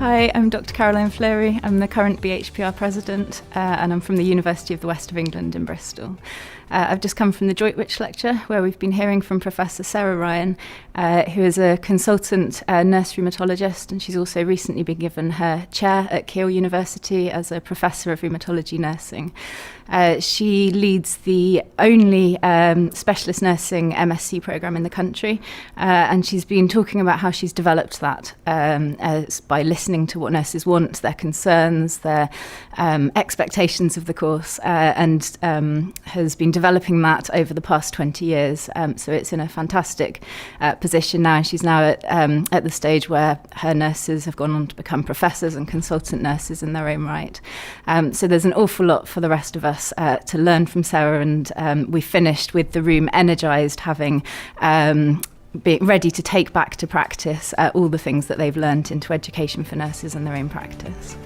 Hi, I'm Dr. Caroline Flurey. I'm the current BHPR president, and I'm from the University of the West of England in Bristol. I've just come from the Droitwich Lecture, where we've been hearing from Professor Sarah Ryan, who is a consultant nurse rheumatologist, and she's also recently been given her chair at Keele University as a professor of rheumatology nursing. She leads the only specialist nursing MSc programme in the country, and she's been talking about how she's developed that by listening to what nurses want, their concerns, their expectations of the course, and has been developing that over the past 20 years. So it's in a fantastic position now. She's now at the stage where her nurses have gone on to become professors and consultant nurses in their own right. So there's an awful lot for the rest of us to learn from Sarah, and we finished with the room energised, having being ready to take back to practice all the things that they've learnt into education for nurses in their own practice.